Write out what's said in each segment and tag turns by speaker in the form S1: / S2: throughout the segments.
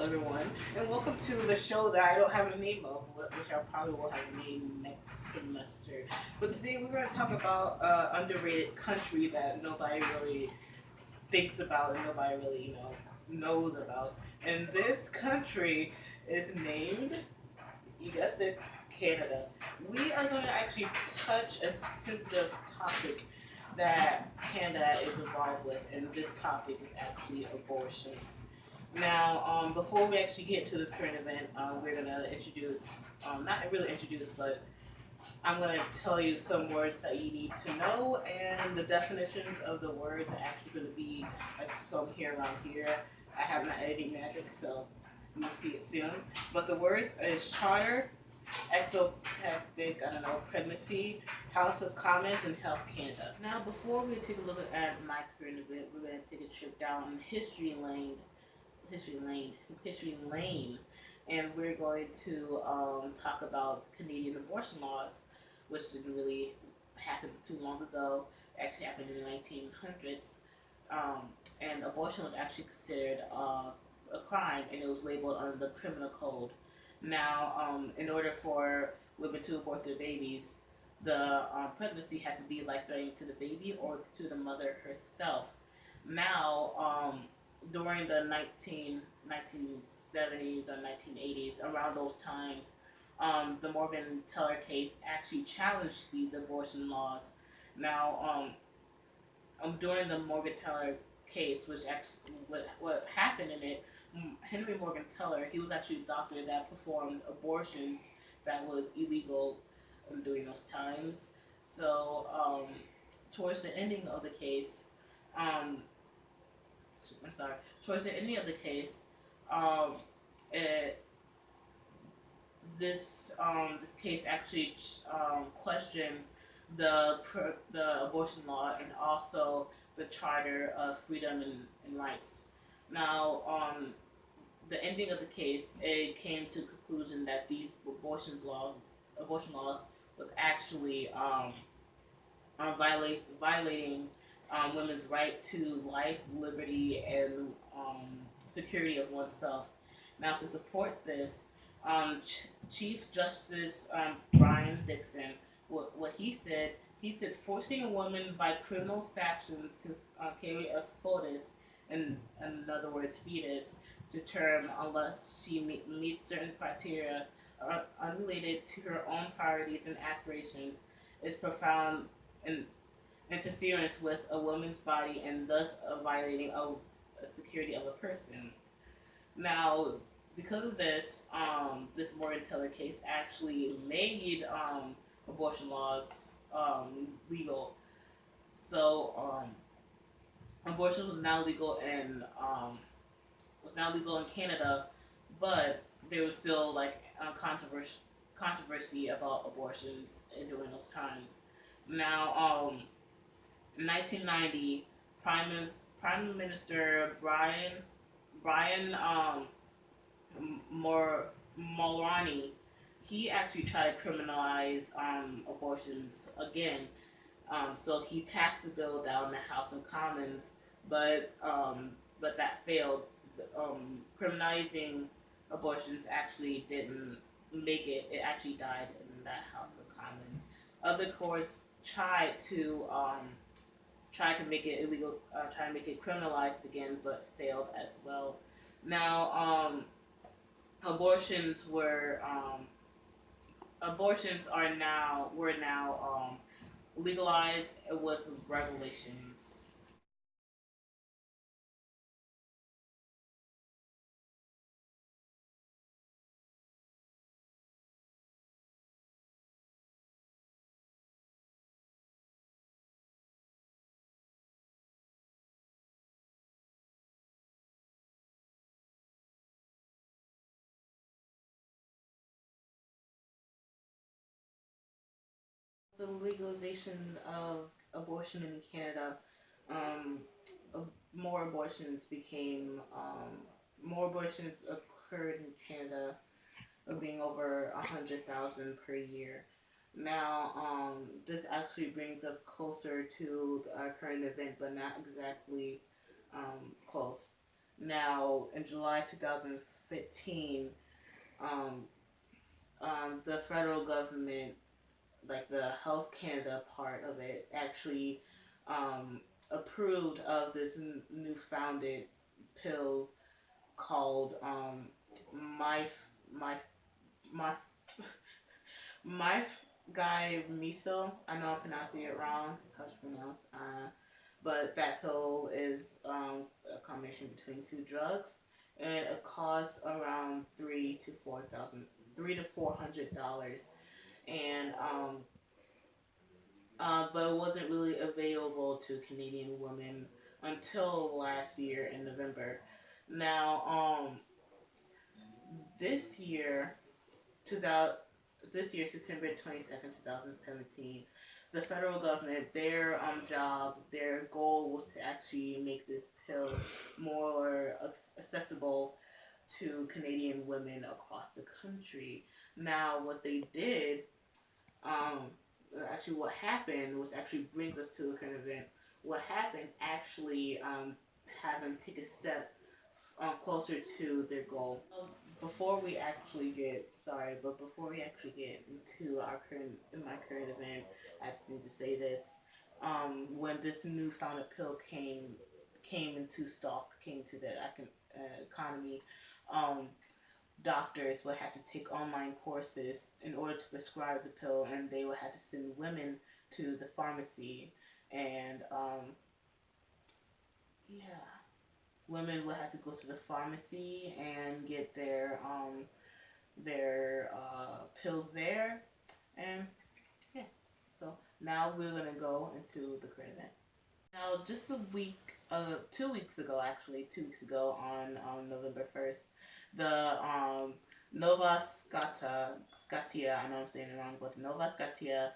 S1: everyone, and welcome to the show that I don't have a name of, which I probably will have a name next semester. But today we're going to talk about underrated country that nobody really thinks about and nobody really, knows about. And this country is named, you guessed it, Canada. We are going to actually touch a sensitive topic that Canada is involved with, and this topic is actually abortions. Now, before we actually get to this current event, we're gonna introduce, not really introduce, but I'm gonna tell you some words that you need to know, and the definitions of the words are actually gonna be like some here around here. I have my editing magic, so you'll see it soon. But the words is charter, ectopathic, I don't know, pregnancy, House of Commons, and Health Canada. Now, before we take a look at my current event, we're gonna take a trip down history lane, history lane, and we're going to talk about Canadian abortion laws, which didn't really happen too long ago. It actually happened in the 1900s, and abortion was actually considered a crime, and it was labeled under the criminal code. Now, in order for women to abort their babies, the pregnancy has to be life-threatening to the baby or to the mother herself. Now, during the 1970s or 1980s, around those times, the Morgan Teller case actually challenged these abortion laws. Now, during the Morgan Teller case, which actually what happened in it, Henry Morgan Teller, he was actually a doctor that performed abortions that was illegal during those times. So, towards the ending of the case, um, I'm sorry, towards the ending of the case, um, it, this case actually questioned the abortion law and also the Charter of Freedom and Rights. Now, the ending of the case, it came to the conclusion that these abortion laws was actually violating women's right to life, liberty, and security of oneself. Now, to support this, Chief Justice Brian Dixon, he said forcing a woman by criminal sanctions to carry a foetus, in other words, fetus, to term unless she meets certain criteria unrelated to her own priorities and aspirations is profound and interference with a woman's body and thus a violating of a security of a person. Now, because of this, this Morgan Teller case actually made abortion laws legal. So, abortion was now legal in Canada, but there was still like controversy about abortions during those times. Now, in 1990, Prime Minister Brian Mulroney, he actually tried to criminalize abortions again. So he passed the bill down the House of Commons, but that failed. Criminalizing abortions actually didn't make it. It actually died in that House of Commons. Other courts tried to make it illegal, try to make it criminalized again, but failed as well. Now, abortions were abortions are now were now legalized with regulations. The legalization of abortion in Canada, um, more abortions became more abortions occurred in Canada, being over 100,000 per year. Now, this actually brings us closer to our current event, but not exactly close. Now, in July 2015, um, the federal government, like the Health Canada part of it, actually um, approved of this new founded pill called my my my Mifegymiso. I know I'm pronouncing it wrong. It's hard to pronounce. But that pill is a combination between two drugs, and it costs around $300 to $400, and but it wasn't really available to Canadian women until last year in November. Now, this year, 2000, this year, September 22nd, 2017, the federal government, their job, their goal was to actually make this pill more accessible to Canadian women across the country. Now, what they did, um, actually, what happened, which actually brings us to the current event. What happened actually had them take a step closer to their goal. Before we actually get before we actually get into my current event, I just need to say this: when this new founded pill came into stock, came to the economy, um, doctors would have to take online courses in order to prescribe the pill, and they would have to send women to the pharmacy, and yeah, women would have to go to the pharmacy and get their pills there, and yeah. So now we're gonna go into the current event. Now, just 2 weeks ago on November 1st, the Nova Scotia, I know I'm saying it wrong, but the Nova Scotia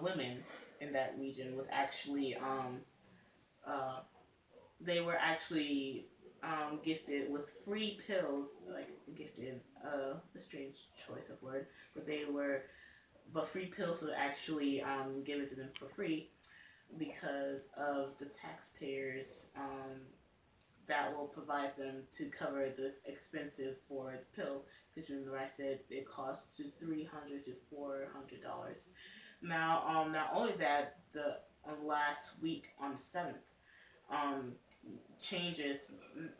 S1: women in that region was actually uh, they were actually gifted with free pills, like gifted, a strange choice of word, but free pills were actually given to them for free because of the taxpayers that will provide them to cover this expensive for the pill. Because remember, I said it costs to $300 to $400. Now, not only that, the last week on the 7th, um,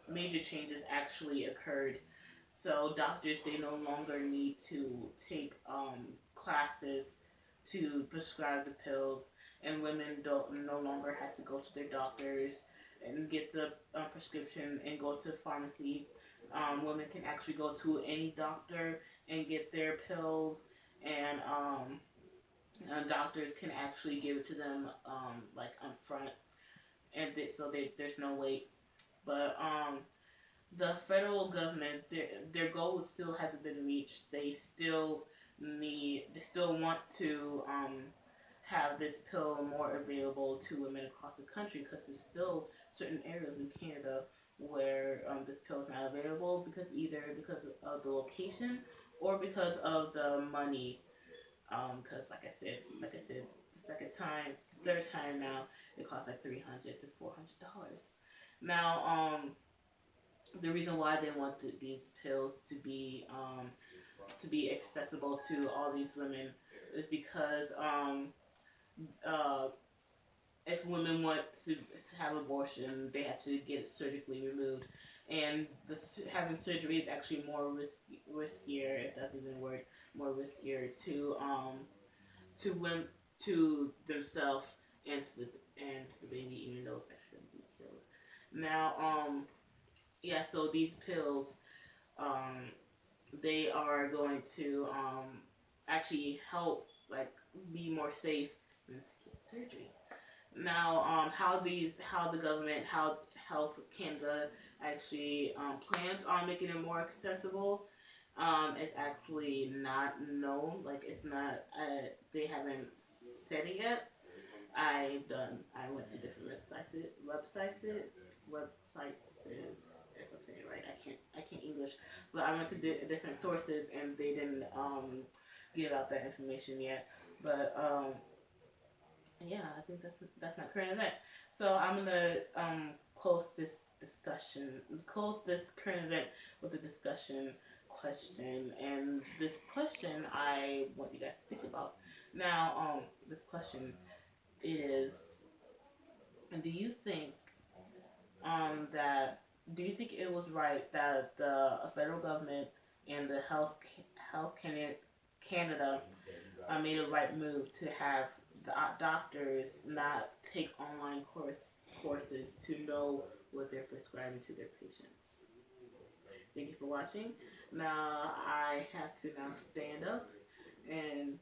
S1: major changes actually occurred. So doctors, they no longer need to take classes to prescribe the pills, and women don't no longer have to go to their doctors and get the prescription and go to the pharmacy. Women can actually go to any doctor and get their pills, and doctors can actually give it to them like upfront, and there's no wait. But the federal government, their goal still hasn't been reached. They still want to have this pill more available to women across the country, because there's still certain areas in Canada where this pill is not available, because of the location or because of the money. Because like I said, the third time now, it costs like $300 to $400. Now, the reason why they want these pills to be accessible to all these women is because uh, if women want to have abortion, they have to get it surgically removed, and having surgery is actually more riskier, if that's even a word, more riskier to women, to themselves, and to the baby, even though it's actually going to be killed. Now, yeah, so these pills, um, they are going to actually help, like, be more safe than to get surgery. Now, how the government, how Health Canada actually plans on making it more accessible, is actually not known. Like, it's not, they haven't said it yet. I went to different websites, if I'm saying it right. I can't English, but I went to different sources, and they didn't give out that information yet. But yeah, I think that's my current event. So I'm gonna close discussion. Close this current event with a discussion question, and this question I want you guys to think about. Now, this question is: do you think that do you think it was right that the federal government and the health Canada made a right move to have the doctors not take online courses to know what they're prescribing to their patients? Thank you for watching. Now I have to now stand up and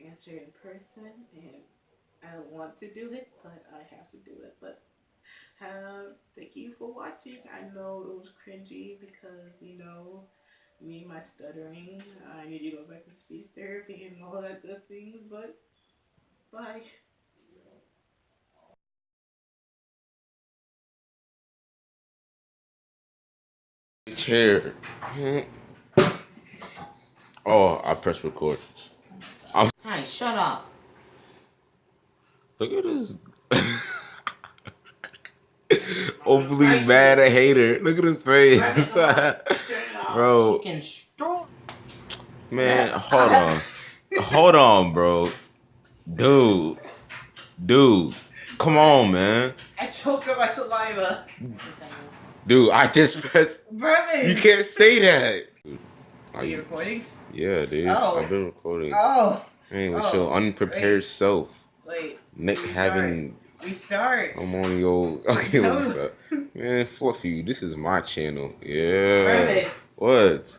S1: answer in person, and I don't want to do it, but I have to do it. But thank you for watching. I know it was cringy because, me, my stuttering. I need to go back to speech therapy and all that good things, but bye.
S2: Chair. Oh, I pressed record.
S1: Hi, shut up.
S2: Look at this. Overly mad a hater. Look at his face. Bro. Man, hold on. Hold on, bro. Dude. Come on, man.
S1: I choked on my saliva.
S2: Dude, I just pressed.
S1: Bourbon.
S2: You can't say that.
S1: Are you recording?
S2: Yeah, dude.
S1: Oh.
S2: I've been recording.
S1: Oh.
S2: Man, with your unprepared self.
S1: Wait. We start.
S2: I'm on your. Okay, let me stop. Man, Fluffy, this is my channel. Yeah.
S1: Bourbon.
S2: What?